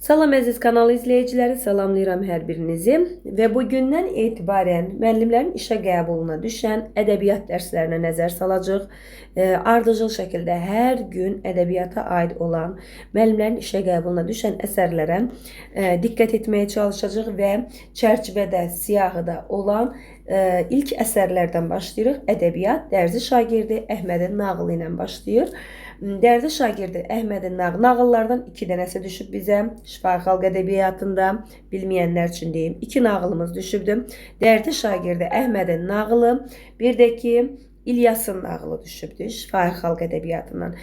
Salam əziz kanal izləyiciləri, salamlayıram hər birinizi və bugündən etibarən müəllimlərin işə qəbuluna düşən ədəbiyyat dərslərinə nəzər salacağıq. Ardıcıl şəkildə hər gün ədəbiyyata aid olan müəllimlərin işə qəbuluna düşən əsərlərə diqqət etməyə çalışacağıq və çərçivədə, siyahıda olan ilk əsərlərdən başlayırıq. Ədəbiyyat dərzi şagirdi Əhmədin nağılı ilə başlayır. Dərzi şagirdi Əhmədin nağıllardan 2 dənəsi düşüb bizə. Şifahi xalq ədəbiyyatında bilməyənlər üçün deyim. 2 nağılımız düşübdü. Dərzi şagirdi Əhmədin nağılı, bir də ki İlyasın nağılı düşübdü şifahi xalq ədəbiyyatından.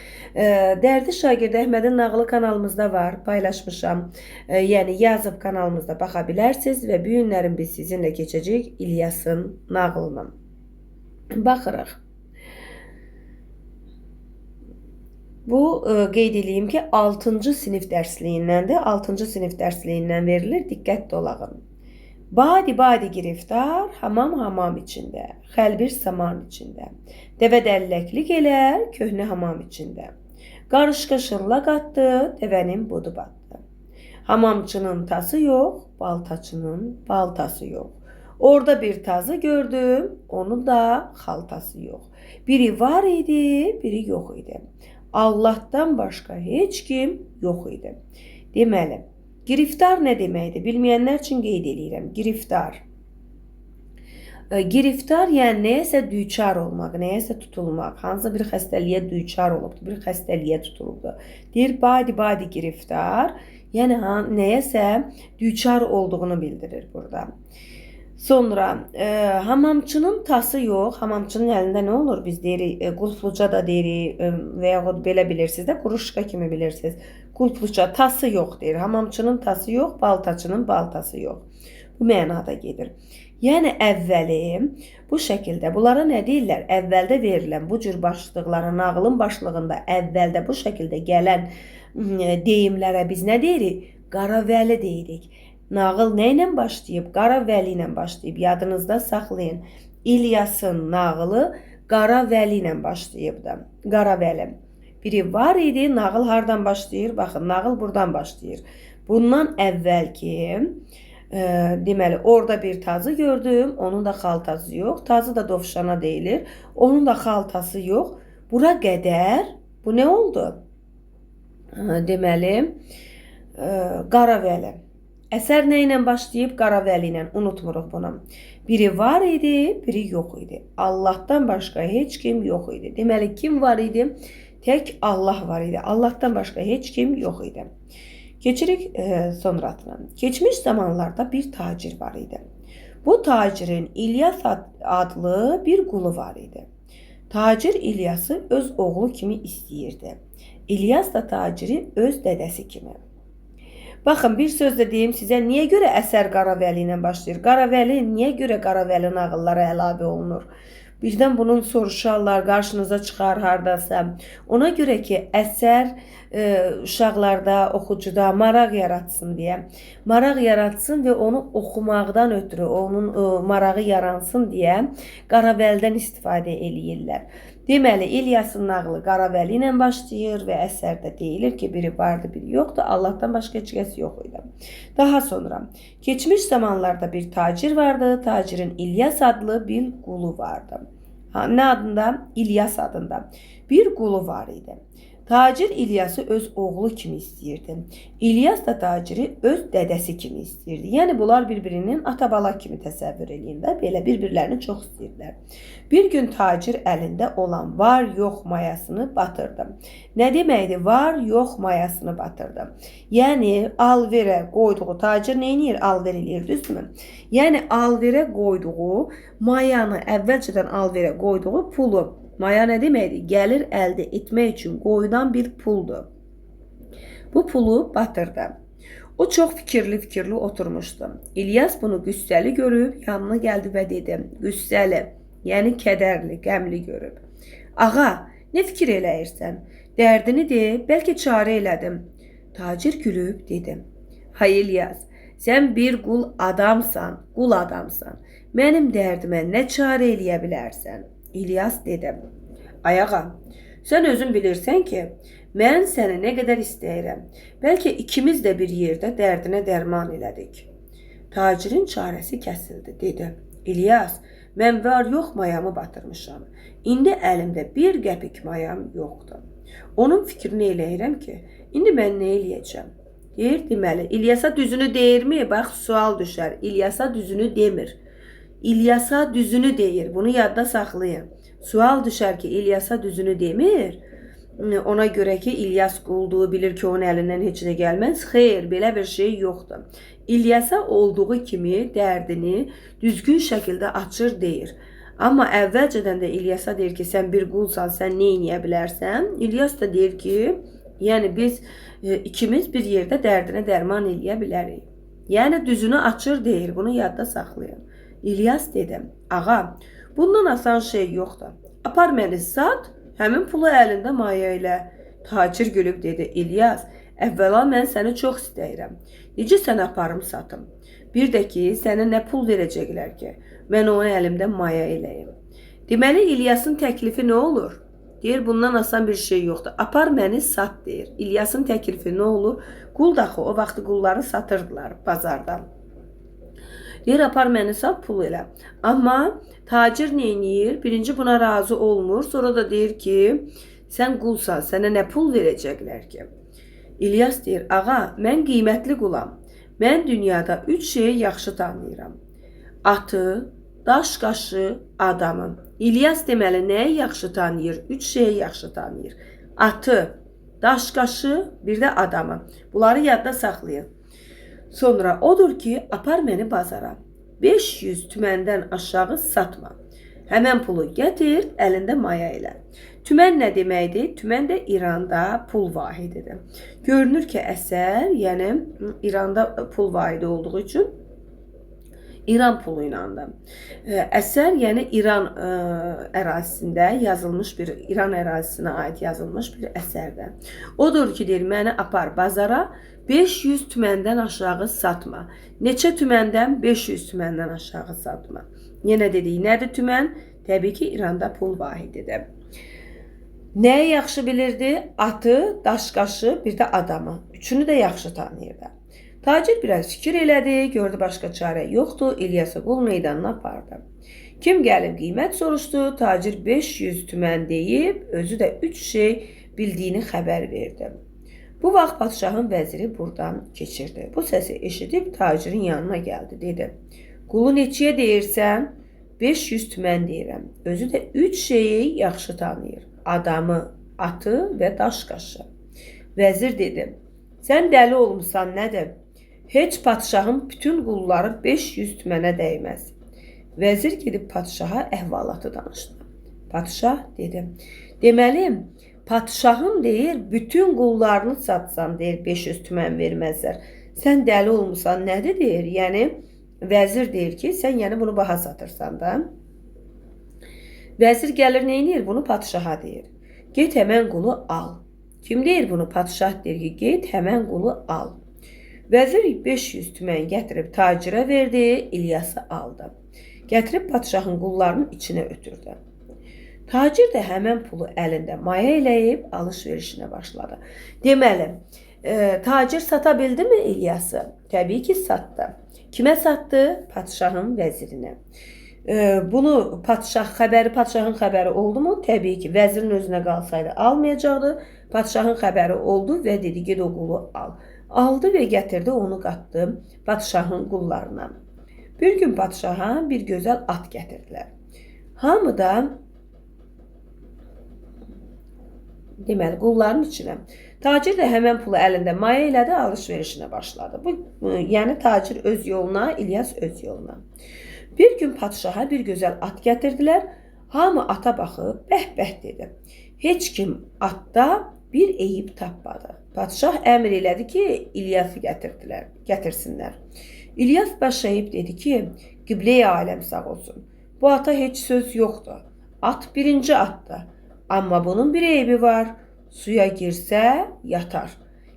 Dərzi şagirdi Əhmədin nağılı kanalımızda var, paylaşmışam. Yəni yazıb kanalımızda baxa bilərsiniz və bu günlərin biz sizinlə keçəcəyik İlyasın nağılına. Baxırıq. Bu qeyd edeyim ki 6-cı sinif dərsliyindəndir. 6-cı sinif dərsliyindən verilir. Diqqətli olağın. Badi giriftar, hamam içində, xəlbir saman içində. Dəvə dəlləklik elər, köhnə hamam içində. Qarışqa şırlaq atdı, dəvənin budu batdı. Hamamçının tası yox, baltaçının baltası yox. Orada bir tazı gördüm, onun da xaltası yox. Biri var idi, biri yox idi. Allah'tan başqa heç kim yox idi. Deməli, giriftar nə deməkdir? Bilməyənlər üçün qeyd edirəm. Giriftar. Giriftar yəni nəyəsə düçar olmaq, nəyəsə tutulmaq. Hansısa bir xəstəliyə düçar olubdur, bir xəstəliyə tutulubdur. Deyir, badi giriftar, yəni nəyəsə düçar olduğunu bildirir burada. Sonra hamamçının tası yox. Hamamçının əlində nə olur? Biz deyirik, qulpluca da deyirik və yaxud belə bilirsiniz də, quruşqa kimi bilirsiniz. Qulpluca, tası yox deyir. Hamamçının tası yox, baltaçının baltası yox. Bu mənada gedir. Yəni əvvəli bu şəkildə, bunlara nə deyirlər? Əvvəldə verilən bu cür başlıqlara, nağılın başlığında əvvəldə bu şəkildə gələn deyimlərə biz nə deyirik? Qaravəli deyirik. Nağıl nə ilə başlayıb? Qaravəli ilə başlayıb. Yadınızda saxlayın. İlyasın nağılı Qaravəli ilə başlayıb da. Qaravəli. Biri var idi. Nağıl hardan başlayır? Baxın, nağıl buradan başlayır. Bundan əvvəlki deməli, orada bir tazı gördüm. Onun da xaltası yox. Tazı da dovşana deyilir. Onun da xaltası yox. Bura qədər bu nə oldu? Deməli, Qaravəli. Əsər nə ilə başlayıb? Qaravəli ilə. Unutmuruq bunu. Biri var idi, biri yox idi. Allah'tan başqa heç kim yox idi. Deməli, kim var idi? Tək Allah var idi. Allah'tan başqa heç kim yox idi. Keçirik sonrasına. Keçmiş zamanlarda bir tacir var idi. Bu tacirin İlyas adlı bir qulu var idi. Tacir İlyası öz oğlu kimi istəyirdi. İlyas da taciri öz dədəsi kimi. Baxın, bir söz də deyim sizə, niyə görə əsər Qaravəli ilə başlayır? Qaravəli, niyə görə Qaravəli nağıllara əlavə olunur? Birdən bunun soruşarlar, qarşınıza çıxar hardasa. Ona görə ki, əsər uşaqlarda, oxucuda maraq yaratsın deyə. Maraq yaratsın və onu oxumaqdan ötürü, onun marağı yaransın deyə Qaravəlidən istifadə eləyirlər. Deməli, İlyasın nağılı Qaravəli ilə başlayır və əsərdə deyilir ki, biri vardı, biri yoxdur. Allah'tan başqa heç kəs yox idi. Daha sonra, keçmiş zamanlarda bir tacir vardı. Tacirin İlyas adlı bir qulu vardı. Nə adında? İlyas adında. Bir qulu var idi. Tacir İlyası öz oğlu kimi istəyirdi. İlyas da taciri öz dədəsi kimi istəyirdi. Yəni, bunlar bir-birinin ata-bala kimi təsəvvür eləyin də, belə bir-birlərini çox istəyirlər. Bir gün tacir əlində olan var-yox mayasını batırdı. Nə deməkdir? Var-yox mayasını batırdı. Yəni, alverə qoyduğu, tacir nə edir? Alver eləyir, düzdürmü? Yəni, alverə qoyduğu mayanı, əvvəlcədən alverə qoyduğu pulu, maya nə deməkdir? Gəlir əldə etmək üçün qoyulan bir puldur. Bu pulu batırdı. O çox fikirli oturmuşdu. İlyas bunu qüssəli görüb, yanına gəldi və dedi, qüssəli, yəni kədərli, qəmli görüb. Ağa, nə fikir eləyirsən? Dərdini de, bəlkə çarə elədim. Tacir gülüb dedi, hay İlyas, sən bir qul adamsan. Mənim dərdimə nə çarə eləyə bilərsən? İlyas dedi, ay ağa, sən özün bilirsən ki, Mən səni nə qədər istəyirəm. Bəlkə ikimiz də bir yerdə dərdinə dərman elədik. Tacirin çarəsi kəsildi, dedi. İlyas, mən var yox mayamı batırmışam. İndi əlimdə bir qəpik mayam yoxdur. Onun fikrini eləyirəm ki, indi mən nə eləyəcəm? Deyir, deməli, İlyasa düzünü deyirmi? Bax, sual düşər. İlyasa düzünü demir. İlyasa düzünü deyir. Bunu yadda saxlayın. Sual düşər ki, İlyasa düzünü demir. Ona görə ki, İlyas qulduğu bilir ki, onun əlindən heç nə gəlməz. Xeyr, belə bir şey yoxdur. İlyasa olduğu kimi dərdini düzgün şəkildə açır deyir. Amma əvvəlcədən də İlyasa deyir ki, sən bir qulsan, sən nə edə bilərsən? İlyas da deyir ki, yəni biz ikimiz bir yerdə dərdinə dərman eləyə bilərik. Yəni düzünü açır deyir. Bunu yadda saxlayın. İlyas dedi, ağa, bundan asan şey yoxdur. Apar məni sat, həmin pulu əlində maya ilə. Tacir gülüb dedi, İlyas, əvvəla mən səni çox istəyirəm. Necə səni aparım satım? Bir də ki, sənə nə pul verəcəklər ki, mən onu əlimdə maya eləyim. Deməli, İlyasın təklifi nə olur? Deyir, bundan asan bir şey yoxdur. Apar məni sat deyir. İlyasın təklifi nə olur? Qul daxı, o vaxtı qulları satırdılar bazardan. Deyir, apar məni sat, pul elə. Amma tacir nə edir? Birinci buna razı olmur. Sonra da deyir ki, sən qulsan, sənə nə pul verəcəklər ki? İlyas deyir, ağa, mən qiymətli qulam. Mən dünyada 3 şeyi yaxşı tanıyıram. Atı, daş qaşı, adamı. İlyas deməli nəyi yaxşı tanıyır? 3 şeyi yaxşı tanıyır. Atı, daş qaşı, bir də adamı. Bunları yadda saxlayın. Sonra odur ki, apar məni bazara. 500 tüməndən aşağı satma. Həmən pulu gətir, əlində maya ilə. Tümən nə deməkdir? Tümən də İranda pul vahididir. Görünür ki, əsər, yəni İranda pul vahidi olduğu üçün İran pulu ilandı. Əsər, yəni İran ərazisində yazılmış bir, İran ərazisinə aid yazılmış bir əsərdir. Odur ki, deyir, məni apar bazara, 500 tüməndən aşağı satma. Neçə tüməndən? 500 tüməndən aşağı satma. Yenə dedik, nədir tümən? Təbii ki, İranda pul vahididir. Nəyi yaxşı bilirdi? Atı, daşqaşı, bir də adamı. Üçünü də yaxşı tanıyırdı. Tacir biraz fikir elədi, gördü başqa çarə yoxdur, İlyası qul meydanına apardı. Kim gəlib qiymət soruşdu, tacir 500 tümən deyib, özü də 3 şey bildiyini xəbər verdi. Bu vaxt padşahın vəziri buradan keçirdi. Bu səsi eşidib tacirin yanına gəldi, dedi. Qulu neçəyə deyirsən? 500 tümən deyirəm. Özü də 3 şeyi yaxşı tanıyır. Adamı, atı və daşqaşı. Vəzir dedi, sən dəli olmuşsan, nədir? Heç padşahın bütün qulları 500 tümənə dəyməz. Vəzir gedib padşaha əhvalatı danışdı. Padşah dedi, deməli, padşahın deyir, bütün qullarını satsan, deyir, 500 tümən verməzlər. Sən dəli olmuşsan, nədir deyir? Yəni, vəzir deyir ki, sən yəni bunu baha satırsan da. Vəzir gəlir, neynir? Bunu padşaha deyir. Get həmən qulu al. Kim deyir bunu? Padşah deyir ki, get həmən qulu al. Vəzir 500 tümən gətirib tacirə verdi, İlyası aldı. Gətirib padşahın qullarının içinə ötürdü. Tacir də həmən pulu əlində maya eləyib alış-verişinə başladı. Deməli, tacir sata bildi mi İlyası? Təbii ki, satdı. Kimə satdı? Padşahın vəzirinə. Bunu padşahın xəbəri oldu mu? Təbii ki, vəzirin özünə qalsaydı almayacaqdı. Padşahın xəbəri oldu və dedi, ged o qulu al. Aldı və gətirdi, onu qatdı padşahın qullarına. Bir gün padşaha bir gözəl at gətirdilər. Hamı da deməli, qulların içinə. Tacir də həmən pulu əlində maya elədi, alış-verişinə başladı. Yəni, tacir öz yoluna, İlyas öz yoluna. Bir gün padşaha bir gözəl at gətirdilər. Hamı ata baxıb, bəh-bəh dedi. Heç kim atda bir eyib tapmadı. Padşah əmr elədi ki, İlyası gətirsinlər. İlyas baş əyib dedi ki, Qiblə-i aləm sağ olsun. Bu ata heç söz yoxdur. At birinci atdır. Amma bunun bir eybi var. Suya girsə, yatar.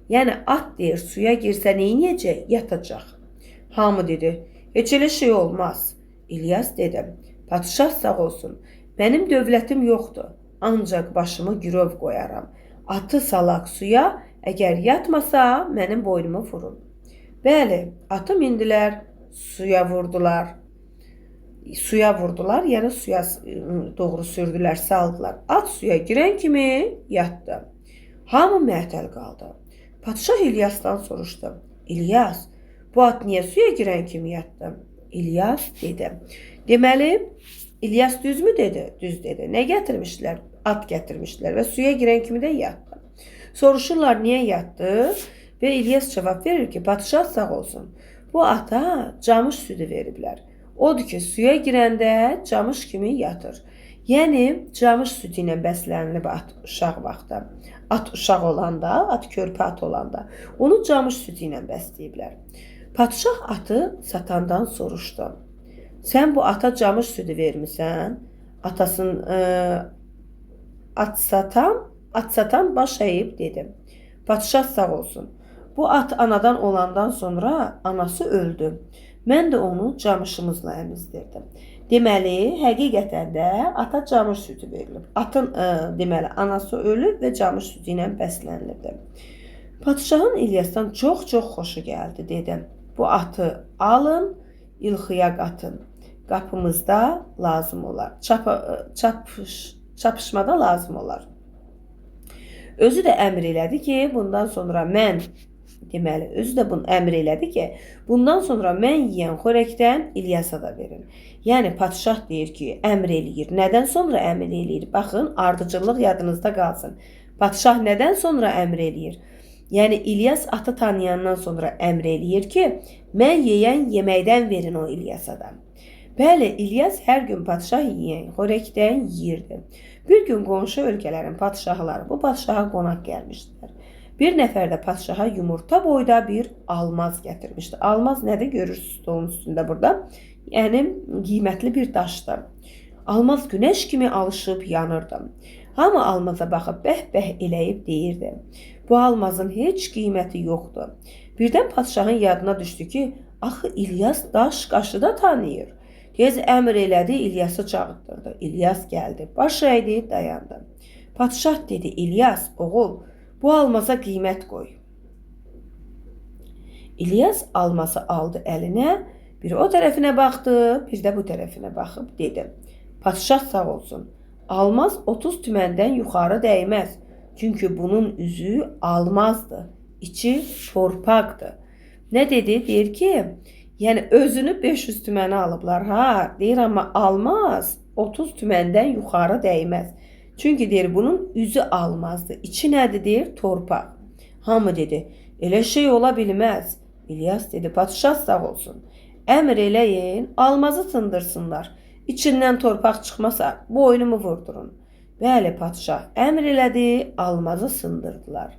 Yəni, at deyir, suya girsə neyniyəcək? Yatacaq. Hamı dedi, heç elə şey olmaz. İlyas dedi, padşah sağ olsun. Mənim dövlətim yoxdur. Ancaq başımı girov qoyaram. Atı salaq suya, əgər yatmasa mənim boynumu vurun. Bəli, atı mindilər, suya vurdular. Yəni suya doğru sürdülər, saldılar. At suya girən kimi yatdı. Hamı məətəl qaldı. Padşah İlyasdan soruşdu. İlyas, bu at niyə suya girən kimi yatdı? İlyas dedi. Deməli, İlyas düzmü dedi? Düz dedi. Nə gətirmişlər? At gətirmişlər və suya girən kimi də yatdı. Soruşurlar niyə yatdı? Və İlyas cavab verir ki, padşah sağ olsun. Bu ata camış südü veriblər. Odur ki, suya girəndə camış kimi yatır. Yəni, camış südü ilə bəslənilib at uşaq vaxtda. At uşaq olanda, at körpə at olanda. Onu camış südü ilə bəsləyiblər. Padşah atı satandan soruşdu. Sən bu ata camış südü vermisən? At satan baş əyib dedi. Padşah sağ olsun. Bu at anadan olandan sonra anası öldü. Mən də onu camışımızla əmizdirdim. Deməli, həqiqətən də ata camış südü verilib. Atın deməli anası ölüb və camış südü ilə bəslənilibdir. Padşahın İlyasdan çox xoşu gəldi, dedi. Bu atı alın, İlxıya qatın. Qapımızda lazım olar. Çapışmada lazım olar. Özü də əmr elədi ki, bundan sonra mən yeyən xörəkdən İlyasa da verin. Yəni, padşah deyir ki, əmr eləyir. Nədən sonra əmr eləyir? Baxın, ardıcıllıq yadınızda qalsın. Padşah nədən sonra əmr eləyir? Yəni, İlyas atı tanıyandan sonra əmr eləyir ki, mən yeyən yeməkdən verin o İlyasa da. Bəli, İlyas hər gün padşah yeyən xörəkdən yeyirdi. Bir gün qonşu ölkələrin padşahları bu padşaha qonaq gəlmişdilər. Bir nəfər də padşaha yumurta boyda bir almaz gətirmişdi. Almaz nədir? Görürsünüz stolun üstündə burada. Yəni, qiymətli bir daşdır. Almaz günəş kimi alışıb yanırdı. Hamı almaza baxıb bəh-bəh eləyib deyirdi. Bu almazın heç qiyməti yoxdur. Birdən padşahın yadına düşdü ki, axı İlyas daş qaşı da tanıyır. Tez əmr elədi, İlyası çağırtdırdı. İlyas gəldi, baş əydi, dayandı. Padşah dedi, İlyas, oğul, bu almaza qiymət qoy. İlyas alması aldı əlinə, bir o tərəfinə baxdı, bir də bu tərəfinə baxıb dedi. Padşah sağ olsun, almaz 30 tüməndən yuxarı dəyməz. Çünki bunun üzü almazdır, içi torpaqdır. Nə dedi? Deyir ki, yəni özünü 500 tüməni alıblar. Deyir, amma almaz 30 tüməndən yuxarı dəyməz. Çünki deyir, bunun üzü almazdır. İçi nədir? Deyir, torpaq. Hamı dedi, elə şey ola bilməz. İlyas dedi, padşah sağ olsun. Əmr eləyin, almazı sındırsınlar. İçindən torpaq çıxmasa, boynumu vurdurun. Bəli, padşah əmr elədi, almazı sındırdılar.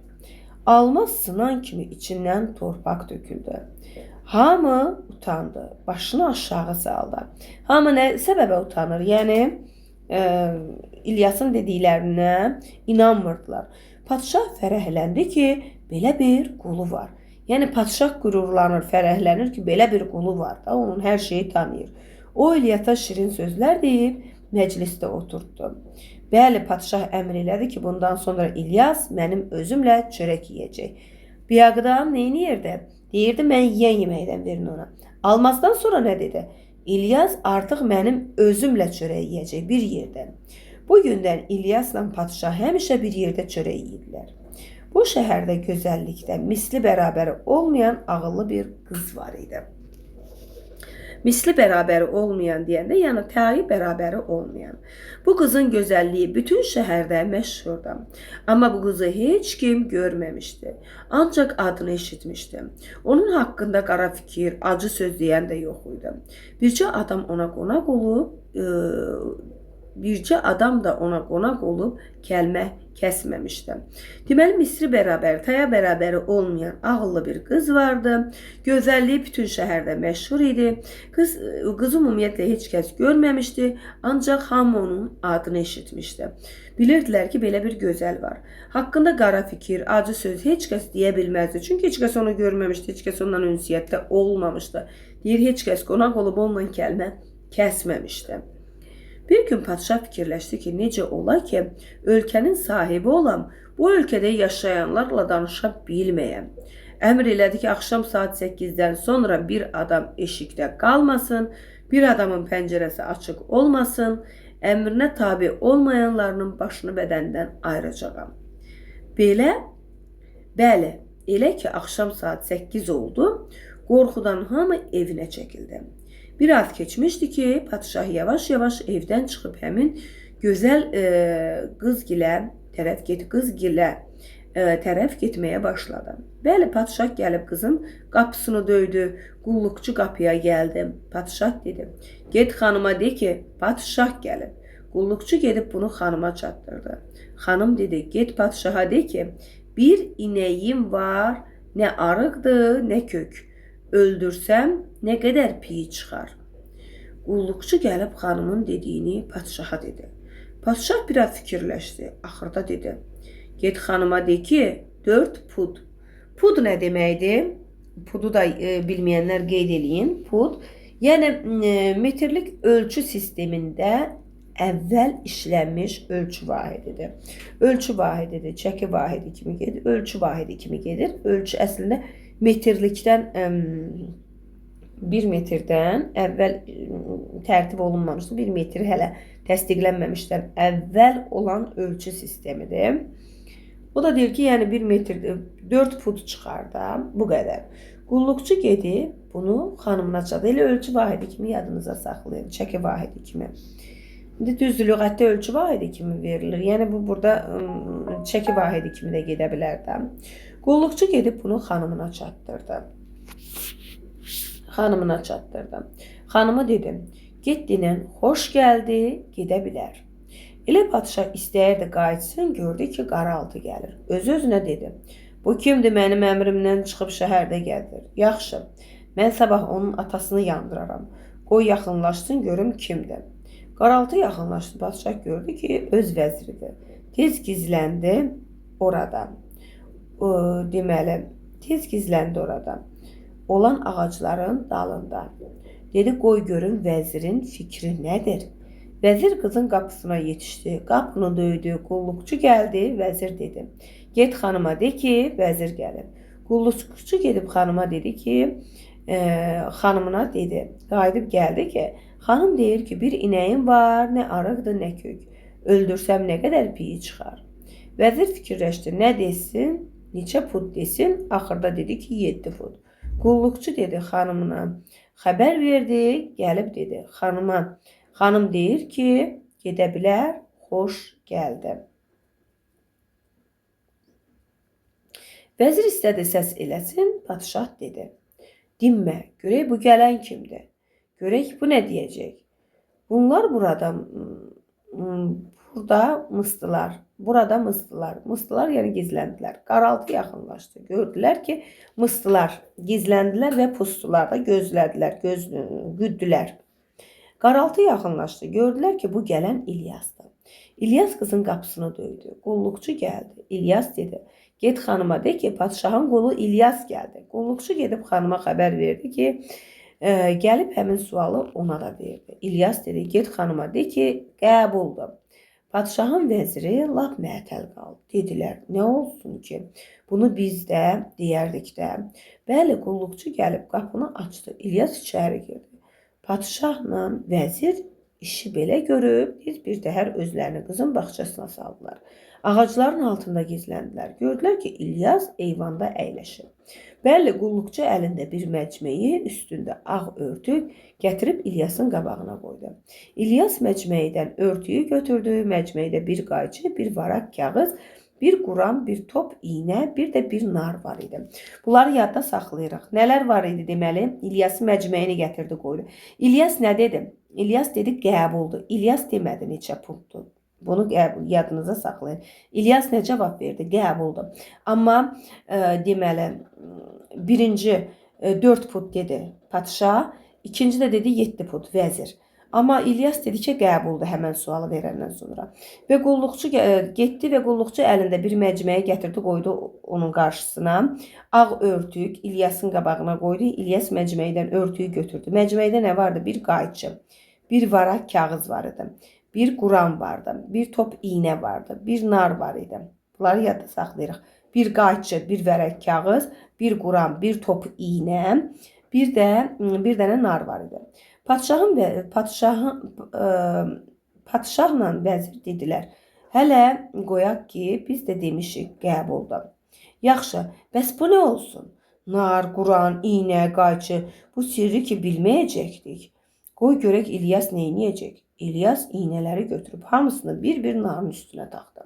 Almaz sınan kimi içindən torpaq döküldü. Hamı utandı, başını aşağı saldı. Hamı nə səbəbə utanır? Yəni, İlyasın dediklərinə inanmırdılar. Padşah fərəhləndi ki, belə bir qulu var. Yəni, padşah qürurlanır, fərəhlənir ki, belə bir qulu var da, onun hər şeyi tanıyır. O, İlyasa şirin sözlər deyib, məclisdə oturtdu. Bəli, padşah əmr elədi ki, bundan sonra İlyas mənim özümlə çörək yeyəcək. Biyaqdan neyniyirdi? Deyirdi, mən yeyən yeməkdən verin ona. Almazdan sonra nə dedi? İlyas artıq mənim özümlə çörək yeyəcək bir yerdən. Bu gündən İlyasla padşah həmişə bir yerdə çörək yedilər. Bu şəhərdə gözəllikdə misli bərabəri olmayan ağıllı bir qız var idi. Misli bərabəri olmayan deyəndə, yəni tayı bərabəri olmayan. Bu qızın gözəlliyi bütün şəhərdə məşhurdur. Amma bu qızı heç kim görməmişdi. Ancaq adını eşitmişdi. Onun haqqında qara fikir, acı söz deyən də yox idi. Bircə adam da ona qonaq olub kəlmə kəsməmişdi. Deməli, misli bərabəri, taya bərabəri olmayan ağıllı bir qız vardı. Gözəlliyi bütün şəhərdə məşhur idi. Qızı ümumiyyətlə heç kəs görməmişdi, ancaq hamı onun adını eşitmişdi. Bilirdilər ki, belə bir gözəl var. Haqqında qara fikir, acı söz heç kəs deyə bilməzdi. Çünki heç kəs onu görməmişdi, heç kəs ondan ünsiyyətdə olmamışdı. Deyir, heç kəs qonaq olub onunla kəlmə kəsməmişdi. Bir gün padşah fikirləşdi ki, necə ola ki, ölkənin sahibi olan Bu ölkədə yaşayanlarla danışa bilməyəm. Əmr elədi ki, axşam saat 8-dən sonra bir adam eşikdə qalmasın, bir adamın pəncərəsi açıq olmasın, əmrinə tabi olmayanlarının başını bədəndən ayıracağam. Bəli, elə ki, axşam saat 8 oldu, qorxudan hamı evinə çəkildi. Bir az keçmişdi ki, padşah yavaş-yavaş evdən çıxıb həmin gözəl qızgilə tərəf getməyə başladı. Bəli, padşah gəlib qızın qapısını döydü. Qulluqçu qapıya gəldi. Padşah dedi: "Get xanıma de ki, padşah gəlib." Qulluqçu gedib bunu xanıma çatdırdı. Xanım dedi: "Get padşaha de ki, bir inəyim var, nə arıqdır, nə kök. Öldürsəm, nə qədər piyi çıxar." Qulluqçu gəlib xanımın dediyini padşaha dedi. Padşah biraz fikirləşdi. Axırda dedi: "Get xanıma de ki, 4 pud." Pud nə deməkdir? Pudu da bilməyənlər qeyd eləyin. Pud, yəni metrlik ölçü sistemində əvvəl işlənmiş ölçü vahididir. Ölçü vahididir, çəki vahidi kimi gedir, ölçü vahidi kimi gedir. Ölçü əslində metrlikdən 1 metrdən əvvəl tərtib olunmamışdır. 1 metr hələ təsdiqlənməmişdən əvvəl olan ölçü sistemidir. O da deyir ki, yəni 1 metr 4 pud çıxar da, bu qədər. Qulluqçu gedib bunu xanımına çatdı. Elə ölçü vahidi kimi yadınıza saxlayın, çəki vahidi kimi. İndi düzdür, lüğətdə ölçü vahidi kimi verilir. Yəni bu burada çəki vahidi kimi də gedə bilər də. Qulluqçu gedib bunu xanımına çatdırdı. Xanımı dedi: "Get dinən, xoş gəldi, gedə bilər." Elə padşah istəyirdi qayıtsın, gördü ki, qaraltı gəlir. Öz-özünə dedi: "Bu kimdir, mənim əmrimdən çıxıb şəhərdə gəlir? Yaxşı, mən sabah onun atasını yandıraram. Qoy yaxınlaşsın, görüm kimdir." Qaraltı yaxınlaşdı. Padşah gördü ki, öz vəziridir. Tez gizləndi orada. Tez gizləndi orada. Olan ağacların dalında. Dedi: "Qoy görün vəzirin fikri nədir?" Vəzir qızın qapısına yetişdi. Qapını döydü. Qulluqçu gəldi. Vəzir dedi: "Get xanıma de ki, vəzir gəlib." Qulluqçu gedib xanıma dedi ki, xanımına dedi. Qayıdıb gəldi ki, xanım deyir ki, bir inəyim var, nə arıqdır, nə kök. Öldürsəm nə qədər piyi çıxar. Vəzir fikirləşdi. Nə desin, neçə pud desin. Axırda dedi ki, 7 pud. Qulluqçu dedi xanımına, xəbər verdi, gəlib dedi. Xanım deyir ki, gedə bilər, xoş gəldi. Vəzir istədi səs eləsin, padşah dedi: "Dinmə, görək bu gələn kimdir? Görək bu nə deyəcək? Bunlar burada mıstılar. Mıstılar yəni gizləndilər. Qaraltı yaxınlaşdı. Gördülər ki, mıstılar gizləndilər və pustular da gözlədilər, güddülər. Qaraltı yaxınlaşdı. Gördülər ki, bu gələn İlyasdır. İlyas qızın qapısını döydü. Qulluqçu gəldi. İlyas dedi: "Get xanıma de ki, padşahın qulu İlyas gəldi." Qulluqçu gedib xanıma xəbər verdi ki, gəlib həmin sualı ona da verdi. İlyas dedi: "Get xanıma de ki, qəbuldur." Padşahın vəziri lap məətəl qaldı. Dedilər: "Nə olsun ki, bunu biz də deyərdik də." Bəli, qulluqçu gəlib qapını açdı. İlyas içəri girdi. Padşahla vəzir işi belə görüb bir təhər özlərini qızın bağçasına saldılar. Ağacların altında gizləndilər. Gördülər ki, İlyas eyvanda əyləşir. Bəli, qulluqçu əlində bir məcmeyi, üstündə ağ örtük gətirib İlyasın qabağına qoydu. İlyas məcmeydən örtüyü götürdü. Məcmeydə bir qayçı, bir varaq kağız, bir quram, bir top iynə, bir də bir nar var idi. Bunları yadda saxlayırıq. Nələr var idi deməli? İlyasın məcməyini gətirdi, qoydu. İlyas nə dedi? İlyas dedi qəbuldur. İlyas demədi neçə puldur. Bunu yadınıza saxlayın. İlyas nə cavab verdi? Qəbuldur. Amma deməli birinci 4 pud dedi padşah, ikinci də dedi 7 pud vəzir. Amma İlyas dedi ki, qəbuldur həmən sualı verəndən sonra. Və qulluqçu getdi və qulluqçu əlində bir məcməyi gətirdi, qoydu onun qarşısına. Ağ örtük İlyasın qabağına qoydu. İlyas məcməydən örtüyü götürdü. Məcməydə nə vardı? Bir qayçı, bir varaq kağız var idi. Bir quram vardı, bir top iynə vardı, bir nar var idi. Bunları yadda saxlayırıq. Bir qayçı, bir vərəq kağız, bir Quran, bir top iynə, bir dənə nar var idi. Padşahla vəzir dedilər: "Hələ qoyaq ki, biz də demişik qəbulda." "Yaxşı, bəs bu nə olsun? Nar, Quran, iynə, qayçı, bu sirri ki bilməyəcəkdik. Qoy görək İlyas neyniyəcək?" İlyas iynələri götürüb hamısını bir-bir narın üstünə taxdı.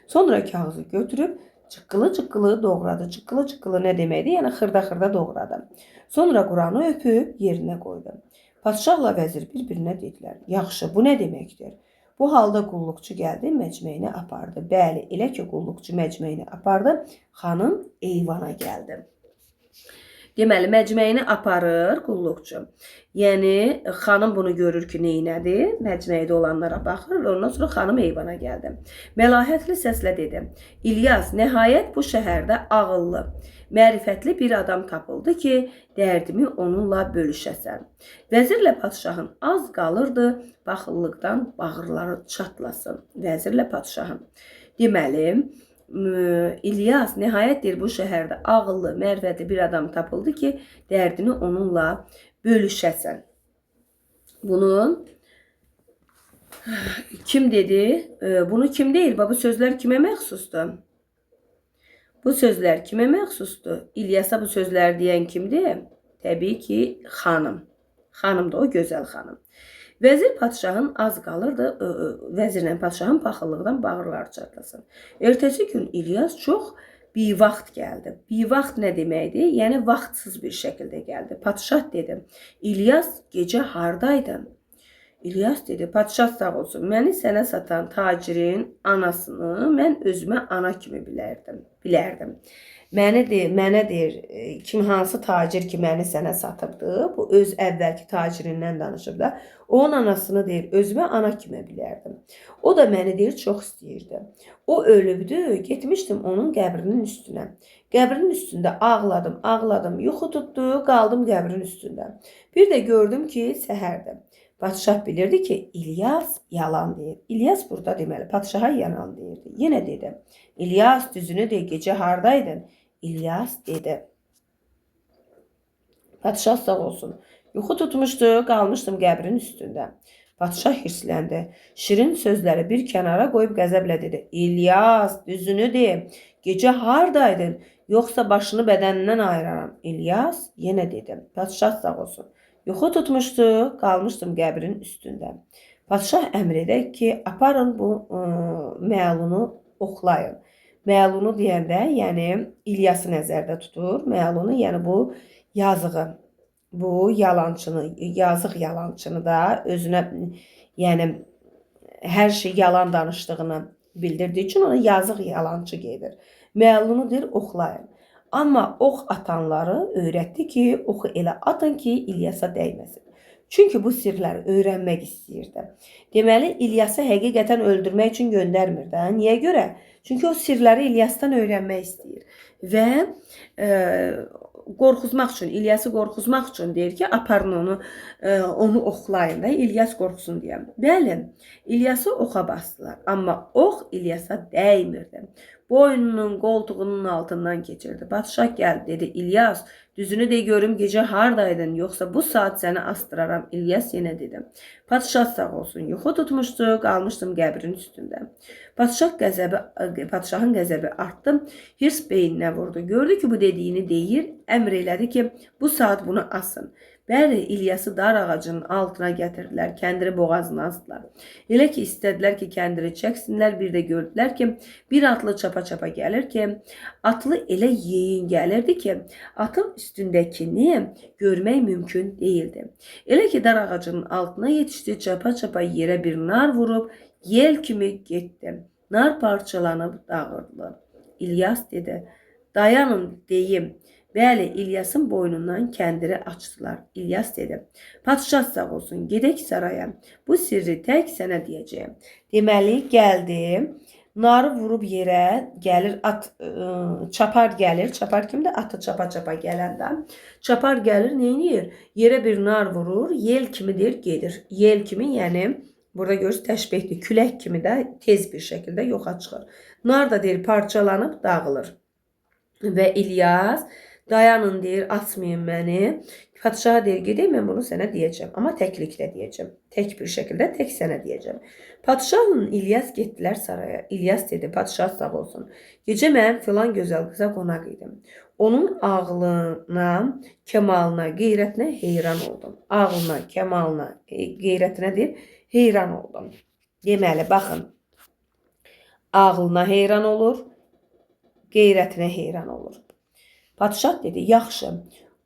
Sonra kağızı götürüb cıqqılı-cıqqılı doğradı. Cıqqılı-cıqqılı nə deməkdir? Yəni xırda-xırda doğradı. Sonra Quranı öpüb yerinə qoydu. Padşahla vəzir bir-birinə dedilər: "Yaxşı, bu nə deməkdir?" Bu halda qulluqçu gəldi, məcməyini apardı. Bəli, elə ki qulluqçu məcməyini apardı, xanım eyvana gəldi. Deməli, məcməyini aparır qulluqçu. Yəni, xanım bunu görür ki, neynədir? Məcməydə olanlara baxır və ondan sonra xanım eyvana gəldi. Məlahətli səslə dedi: "İlyas, nəhayət bu şəhərdə ağıllı, mərifətli bir adam tapıldı ki, dərdimi onunla bölüşəsən." Vəzirlə padşahın az qalırdı, baxıllıqdan bağırları çatlasın. Vəzirlə padşahın. Deməli, İlyas, nəhayətdir bu şəhərdə ağıllı, mərifətli bir adam tapıldı ki, dərdini onunla bölüşəsən. Bunu kim dedi? Bunu kim deyir? Bu sözlər kimə məxsusdur? Bu sözlər kimə məxsusdur? İlyasa bu sözlər deyən kimdir? Təbii ki, xanım. Xanım da o gözəl xanım. Vəzir padşahın az qalırdı, vəzirlə padşahın paxıllıqdan bağırları çatlasın. Ertəsi gün İlyas çox bivaxt gəldi. Bivaxt nə deməkdir? Yəni vaxtsız bir şəkildə gəldi. Padşah dedi: "İlyas, gecə hardaydın?" İlyas dedi: "Padşah sağ olsun, məni sənə satan tacirin anasını mən özümə ana kimi bilərdim. Mənə deyir, kim hansı tacir ki məni sənə satıbdı, bu öz əvvəlki tacirindən danışıb da, onun anasını deyir, özümə ana kimi bilərdim. O da məni deyir, çox istəyirdi. O ölübdü, getmişdim onun qəbrinin üstünə. Qəbrinin üstündə ağladım, yuxu tutdu, qaldım qəbrin üstündə. Bir də gördüm ki, səhərdir. Padşah bilirdi ki, İlyas yalan deyir. İlyas burada deməli, padşaha yalan deyirdi. Yenə dedi: "İlyas, düzünü de, gecə hardaydın?" İlyas dedi: "Padşah sağ olsun, yuxu tutmuşdu, qalmışdım qəbrin üstündə." Padşah hirsləndi. Şirin sözləri bir kənara qoyub qəzəblə dedi: "İlyas, düzünü de, gecə hardaydın, yoxsa başını bədənindən ayıraram." İlyas yenə dedi: "Padşah sağ olsun, yuxu tutmuşdu, qalmışdım qəbrin üstündə." Padşah əmr edək ki, aparın bu məlunu oxlayın. Məlunu deyəndə, yəni İlyası nəzərdə tutur. Məlunu, yəni bu yazığı, bu yalançını, yazıq yalançını da özünə, yəni hər şey yalan danışdığını bildirdiyi üçün ona yazıq yalançı gedir. Məlunu deyir, oxlayın. Amma ox atanları öyrətdi ki, oxu elə atın ki, İlyasa dəyməsin. Çünki bu sirləri öyrənmək istəyirdi. Deməli, İlyası həqiqətən öldürmək üçün göndərmir də. Niyə görə? Çünki o sirləri İlyasdan öyrənmək istəyir. Və qorxuzmaq üçün, İlyası qorxuzmaq üçün deyir ki, aparın onu oxlayın da, İlyas qorxsun deyə. Bəli, İlyası oxa basdılar. Amma ox İlyasa dəymirdi. Boynunun, qoltuğunun altından keçirdi. Padşah gəldi, dedi: "İlyas, düzünü de görüm, gecə hardaydın, yoxsa bu saat səni astıraram." İlyas yenə dedi: "Padşah sağ olsun, yuxu tutmuşdu, qalmışdım qəbrin üstündə." Padşahın qəzəbi artdı, hirs beyninə vurdu. Gördü ki, bu dediyini deyir, əmr elədi ki, bu saat bunu asın. Bəli, İlyası dar ağacının altına gətirdilər, kəndiri boğazına asdılar. Elə ki, istədilər ki, kəndiri çəksinlər, bir də gördülər ki, bir atlı çapa-çapa gəlir ki, atlı elə yeyin gəlirdi ki, atın üstündəkini görmək mümkün değildi. Elə ki, dar ağacının altına yetişdi, çapa-çapa yerə bir nar vurub, yel kimi getdi. Nar parçalanıb dağıldı. İlyas dedi: "Dayanın deyim." Bəli, İlyasın boynundan kəndiri açdılar. İlyas dedi: "Padşah sağ olsun, gedək saraya. Bu sirri tək sənə deyəcəyim." Deməli, gəldi, narı vurub yerə, gəlir at, çapar gəlir. Çapar kimdir? Atı çapa-çapa gələndə. Çapar gəlir, neynir? Yerə bir nar vurur, yel kimidir, gedir. Yel kimi, yəni Burada görürsünüz təşbehdir. Külək kimi də tez bir şəkildə yoxa çıxır. Nar da deyir parçalanıb dağılır. Və İlyas dayanın deyir, asmayın məni. Padşaha deyir, gedək mən bunu sənə deyəcəm. Amma təkliklə deyəcəm. Tək bir şəkildə tək sənə deyəcəm. Padşahla İlyas getdilər saraya. İlyas dedi, padşah sağ olsun. Gecə mən filan gözəl qıza qonaq idim. Onun ağlına, kəmalına, qeyrətinə heyran oldum. Ağlına, kəmalına, qeyrətinə deyir, heyran oldum. Deməli, baxın, ağlına heyran olur, qeyrətinə heyran olur. Padşah dedi, yaxşı,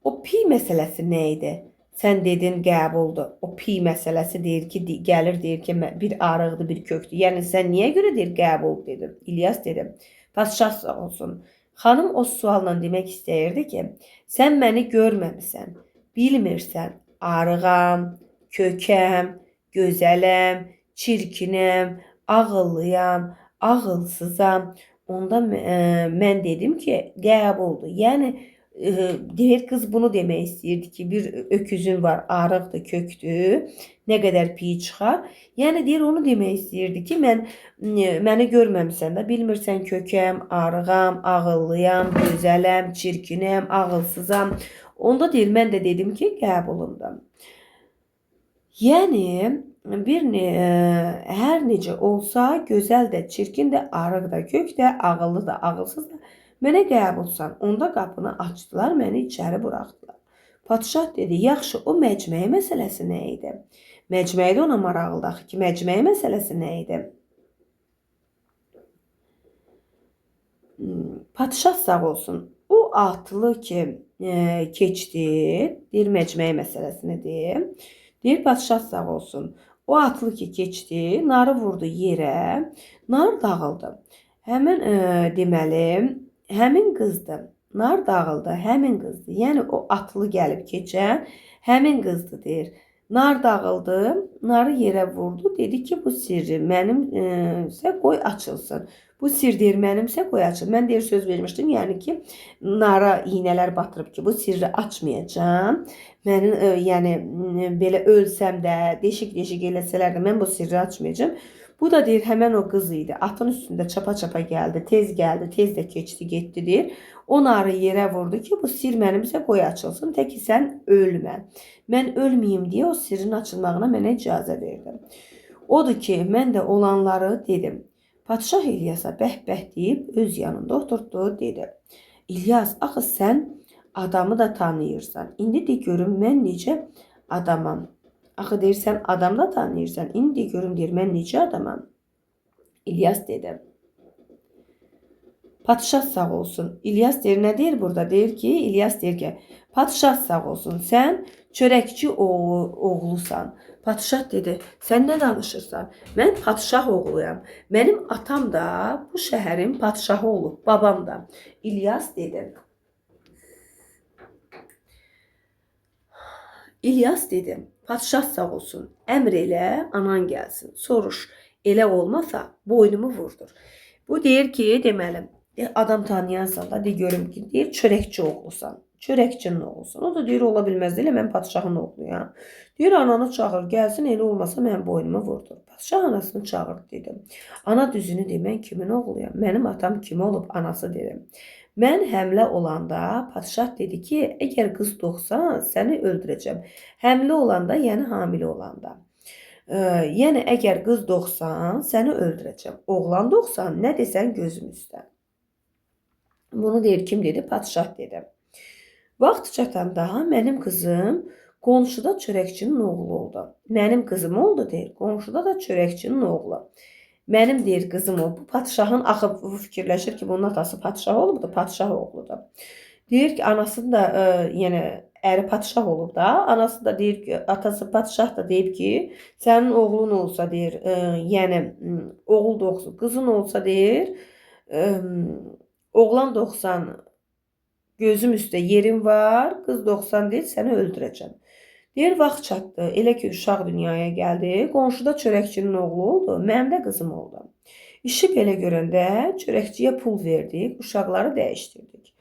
o pi məsələsi nə idi? Sən dedin qəbuldur. O pi məsələsi deyir ki, gəlir deyir ki, bir arıqdır, bir kökdür. Yəni sən niyə görə deyir qəbul dedim. İlyas dedi, padşah sağ olsun. Xanım o sualla demək istəyirdi ki, sən məni görməmisən, bilmirsən, arığam, kökəm, gözələm, çirkinəm, ağıllıyam, ağılsızam. Onda mən dedim ki, qəbuldur. Yəni deyir qız bunu demək istəyirdi ki, bir öküzün var, arıqdır, kökdür, nə qədər piy çıxar. Yəni deyir onu demək istəyirdi ki, məni görməmisən də, bilmirsən kökəm, arığam, ağıllıyam, gözələm, çirkinəm, ağılsızam. Onda deyir mən də dedim ki, qəbulumdur. Yəni hər necə olsa, gözəl də, çirkin də, arıq da, kök də, ağıllı da, ağılsız da mənə qəbulsan. Onda qapını açdılar, məni içəri buraxdılar. Padşah dedi, yaxşı, o məcməyi məsələsi nə idi? Məcməyi də ona maraqlıdır axı ki, məcməyi məsələsi nə idi? Padşah sağ olsun. O atlı ki keçdi, deyir məcməyi məsələsini deyir. Deyir padşah sağ olsun. O atlı ki keçdi, narı vurdu yerə, nar dağıldı. Həmin deməli, həmin qızdı. Nar dağıldı, həmin qızdı. Yəni o atlı gəlib keçən həmin qızdı deyir. Nar dağıldı, narı yerə vurdu. Dedi ki, bu sirri mənimsə qoy açılsın. Bu sir deyir mənimsə qoy açılsın. Mən deyir söz vermişdim. Yəni ki, nara iynələr batırıb ki, bu sirri açmayacağam. Mənim yəni belə ölsəm də, deşik-deşik eləsələr də mən bu sirri açmayacağım. Bu da deyir həmən o qız idi. Atın üstündə çapa-çapa gəldi, tez də keçdi, getdi deyir. O narı yerə vurdu ki, bu sir mənimsə qoy açılsın, tək ki sən ölmə. Mən ölməyim deyə o sirrin açılmağına mənə icazə verdi. Odur ki, mən də olanları dedim. Padşah İlyasa bəh-bəh deyib öz yanında oturtdu, dedi. İlyas, axı sən adamı da tanıyırsan. İndi de görüm mən necə adamam. Axı deyir sən adam da tanıyırsan. İndi görüm deyir mən necə adamam. İlyas dedi. Padşah sağ olsun. İlyas deyir nə deyir burada? Deyir ki, İlyas deyir ki, padşah sağ olsun. Sən çörəkçi oğlusan. Padşah dedi, sən nə danışırsan? Mən padşah oğluyam. Mənim atam da bu şəhərin padşahı olub, babam da. İlyas dedi. İlyas dedi, padşah sağ olsun, əmr elə, anan gəlsin, soruş, elə olmasa boynumu vurdur. Bu deyir ki, deməli, adam tanıyansan da, de görüm ki, deyir, çörəkçi oğlusan, çörəkçinin oğlusan. O da deyir, ola bilməz deyil, mən padşahın oğluyam. Deyir, ananı çağır, gəlsin, elə olmasa mən boynumu vurdur. Padşah anasını çağır, dedim. Ana düzünü demən kimin oğluyam? Mənim atam kim olub, anası dedim. Mən həmlə olanda padşah dedi ki, əgər qız doğsan, səni öldürəcəm. Həmlə olanda, yəni hamilə olanda. Yəni əgər qız doğsan, səni öldürəcəm. Oğlan doğsan, nə desən gözüm üstə. Bunu deyir, kim dedi? Padşah dedi. Vaxt çatanda mənim qızım qonşuda çörəkçinin oğlu oldu. Mənim qızım oldu deyir, qonşuda da çörəkçinin oğlu. Mənim deyir qızım o. Bu padşahın axı fikirləşir ki, bunun atası padşah olubdu, padşah oğludur. Deyir ki, anası da yəni əri padşah olub da, anası da deyir ki, atası padşah da deyib ki, sənin oğlun olsa deyir, yəni oğul doğsun, qızın olsa deyir, oğlan doğsan gözüm üstə yerim var, qız doğsan deyir, səni öldürəcəm. Deyir, vaxt çatdı, elə ki, uşaq dünyaya gəldi, qonşuda çörəkçinin oğlu oldu, mənim də qızım oldu. İşi belə görəndə çörəkçiyə pul verdik, uşaqları dəyişdirdik.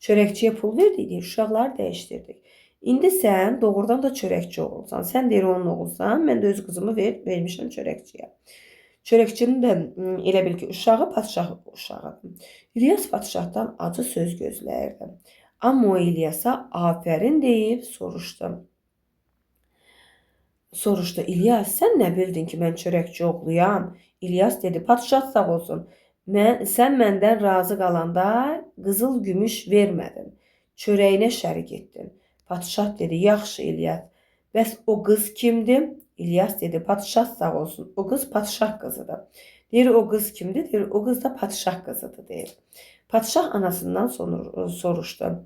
Çörəkçiyə pul verdik, uşaqları dəyişdirdik. İndi sən doğrudan da çörəkçi oğulsan. Sən deyir onun oğulsan, mən də öz qızımı vermişəm çörəkçiyə. Çörəkçinin də elə bil ki, uşağı padşah uşağıdır. İlyas padşahdan acı söz gözləyirdi. Amma o İlyasa afərin deyib soruşdu. Soruşdu, İlyas, sən nə bildin ki, mən çörəkçi oğluyam? İlyas dedi, padşah sağ olsun. Sən məndən razı qalanda qızıl gümüş vermədin. Çörəyinə şərik etdin. Padşah dedi, yaxşı İlyas. Bəs o qız kimdir? İlyas dedi, padşah sağ olsun. O qız padşah qızıdır. Deyir, o qız kimdir? Deyir, o qız da padşah qızıdır, deyir. Padşah anasından soruşdu.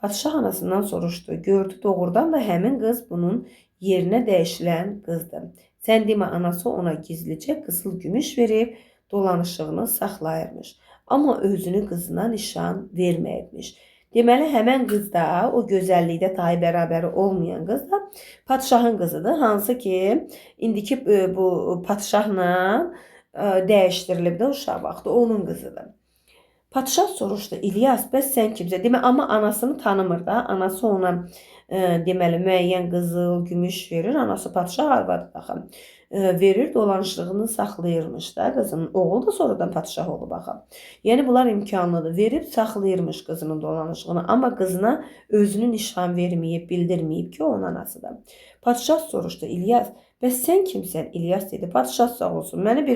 Padşah anasından soruşdu. Gördü doğrudan da həmin qız bunun yerinə dəyişilən qızdır. Sən demə anası ona gizlicə qızıl gümüş verib dolanışığını saxlayırmış. Amma özünü qızına nişan verməyibmiş. Deməli həmən qız da o gözəllikdə tayı bərabəri olmayan qız da padşahın qızıdır. Hansı ki indiki bu padşahla dəyişdirilib də uşaq vaxtı onun qızıdır. Padşah soruşdu, İlyas, bəs sən kimsə? Demə, amma anasını tanımır da. Anası ona deməli müəyyən qızıl, gümüş verir. Anası padşah arvadı baxın. Verir, dolanışlığını saxlayırmış da qızının. Oğul da sonradan padşah olub baxın. Yəni bunlar imkanlıdır. Verib saxlayırmış qızının dolanışlığını. Amma qızına özünü nişan verməyib, bildirməyib ki, onun anasıdır. Padşah soruşdu, İlyas, bəs sən kimsən? İlyas dedi, padşah sağ olsun. Mən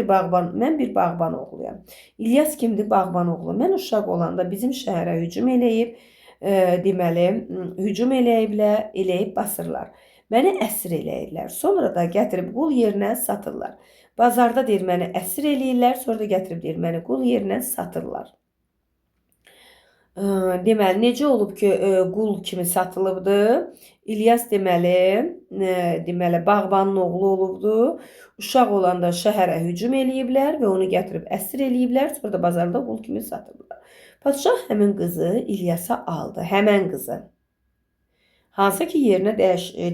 bir bağban oğluyam. İlyas kimdir? Bağban oğlu. Mən uşaq olanda bizim şəhərə hücum eləyib, deməli, hücum eləyib basırlar. Məni əsir eləyirlər. Sonra da gətirib qul yerinə satırlar. Bazarda deyir, məni əsir eləyirlər. Sonra da gətirib deyir, məni qul yerinə satırlar. Deməli, necə olub ki, qul kimi satılıbdı? İlyas deməli, bağbanın oğlu olubdu. Uşaq olanda şəhərə hücum eləyiblər və onu gətirib əsir eləyiblər. Sonra da bazarda qul kimi satırlar. Padşah həmin qızı İlyasa aldı. Həmən qızı. Hansı ki yerinə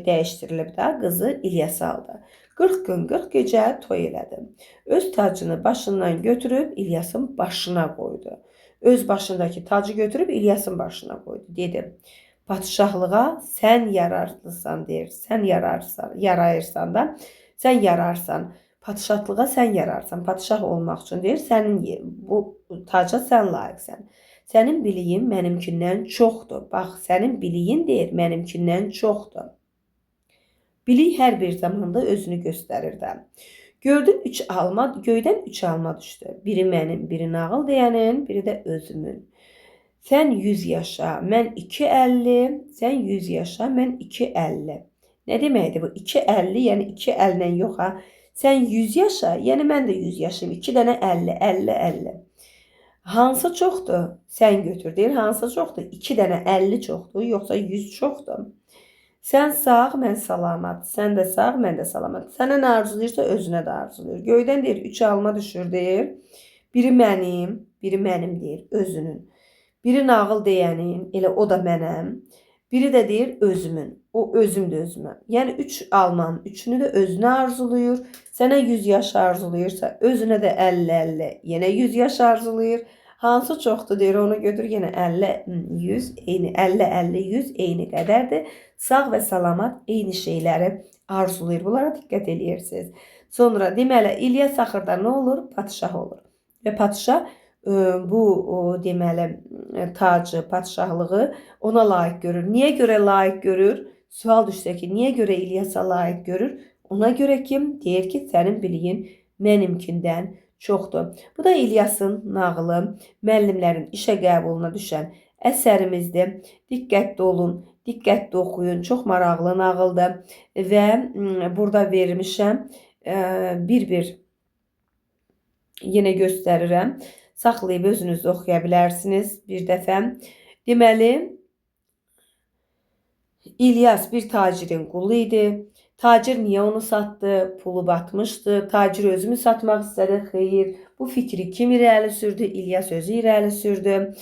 dəyişdirilib də qızı İlyasa aldı. 40 gün 40 gecə toy elədi. Öz tacını başından götürüb İlyasın başına qoydu. Öz başındakı tacı götürüb İlyasın başına qoydu. Dedi, padşahlığa sən yararlısan deyir. Sən yarayırsan da, sən yararsan. Padşahlığa sən yararsan. Padşah olmaq üçün deyir, sənin bu taca sən layiqsən. Sənin biliyin mənimkindən çoxdur. Bax, sənin biliyin deyir, mənimkindən çoxdur. Bilik hər bir zamanda özünü göstərir də. Gördüm göydən 3 alma düşdü. Biri mənim, biri nağıl deyənin, biri də özümün. Sən 100 yaşa, mən 250, sən 100 yaşa, mən 250. Nə deməkdir bu? 250, yəni 2 əllə yox ha. Sən 100 yaşa, yəni mən də 100 yaşayım. 2 dənə 50, 50, 50. Hansı çoxdur? Sən götür deyir. Hansı çoxdur? 2 dənə 50 çoxdur, yoxsa 100 çoxdur? Sən sağ, mən salamat. Sən də sağ, mən də salamat. Sənə nə arzulayırsa özünə də arzulayır. Göydən deyir 3 alma düşür deyir. Biri mənim, biri mənim deyir, özünün. Biri nağıl deyənin, elə o da mənəm. Biri də deyir özümün. O özüm də özümə. Yəni 3 almanın 3'ünü də özünə arzulayır. Sənə 100 yaş arzulayırsa özünə də 50-50. Yenə 100 yaş arzulayır. Hansı çoxdur deyir, onu götür yenə 50-100 eyni, 50-50-100 eyni qədərdir. Sağ və salamat eyni şeyləri arzulayır. Bunlara diqqət edirsiniz. Sonra deməli İlyas axırda nə olur? Padşah olur. Və padşah bu deməli tacı, padşahlığı ona layiq görür. Niyə görə layiq görür? Sual düşsə ki, niyə görə İlyasa layiq görür? Ona görə kim? Deyir ki, sənin biliyin mənimkindən çoxdur. Bu da İlyasın nağılı, müəllimlərin işə qəbuluna düşən əsərimizdir. Diqqətli olun, diqqətli oxuyun. Çox maraqlı nağıldır və burada vermişəm bir yenə göstərirəm. Saxlayıb özünüz oxuya bilərsiniz bir dəfə. Deməli, İlyas bir tacirin qulu idi. Tacir niyə onu satdı? Pulu batmışdı. Tacir özümü satmaq istədi. Xeyr. Bu fikri kim irəli sürdü? İlyas özü irəli sürdü.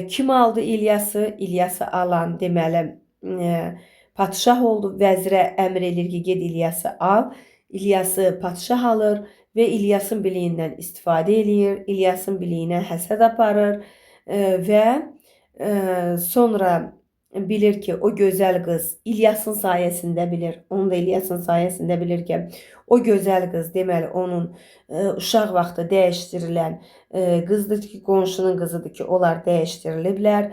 Kim aldı İlyası? İlyası alan deməli padşah oldu. Vəzirə əmr edir ki, ged İlyası al. İlyası padşah alır və İlyasın biliyindən istifadə edir. İlyasın biliyinə həsəd aparır və sonra bilir ki o güzel kız İlyas'ın sayesinde bilir. Onu da İlyas'ın sayesinde bilir ki o güzel kız deməli onun uşaq vaxtı dəyişdirilən qızdır ki, qonşunun qızıdır ki, onlar dəyişdiriliblər.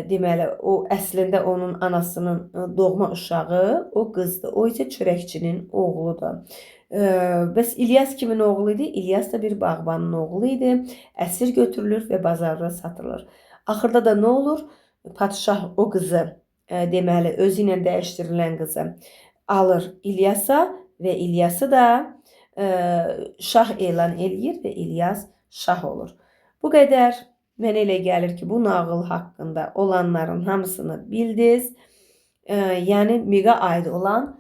Deməli o əslində onun anasının doğma uşağı o qızdır. O isə çörəkçinin oğludur. Bəs İlyas kimin oğlu idi? İlyas da bir bağbanın oğlu idi. Əsir götürülür və bazarda satılır. Axırda da nə olur? Padşah o qızı, deməli özü ilə dəyişdirilən qızı alır İlyasa və İlyası da şah elan eləyir və İlyas şah olur. Bu qədər. Mənə elə gəlir ki, bu nağıl haqqında olanların hamısını bildiniz. Yəni Miqə aid olan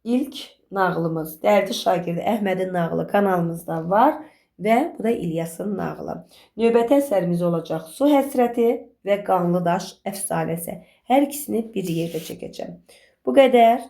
ilk nağılımız Dərdi Şagirdi Əhmədin nağılı kanalımızda var və bu da İlyasın nağılı. Növbəti əsərimiz olacaq Su Həsrəti və Qanlı Daş əfsanəsi. Hər ikisini bir yerdə çəkəcəm. Bu qədər.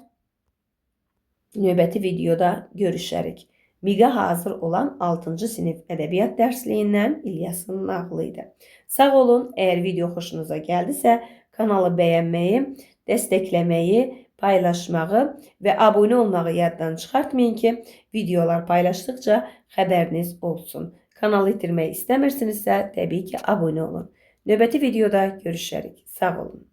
Növbəti videoda görüşərik. Miqə hazır olan 6-cı sinif ədəbiyyat dərsliyindən İlyasın nağılı idi. Sağ olun. Əgər video xoşunuza gəldisə kanalı bəyənməyi, dəstəkləməyi, paylaşmağı və abunə olmağı yaddan çıxartmayın ki, videolar paylaşdıqca xəbəriniz olsun. Kanalı itirmək istəmirsinizsə təbii ki abunə olun. Növbəti videoda görüşərik. Sağ olun.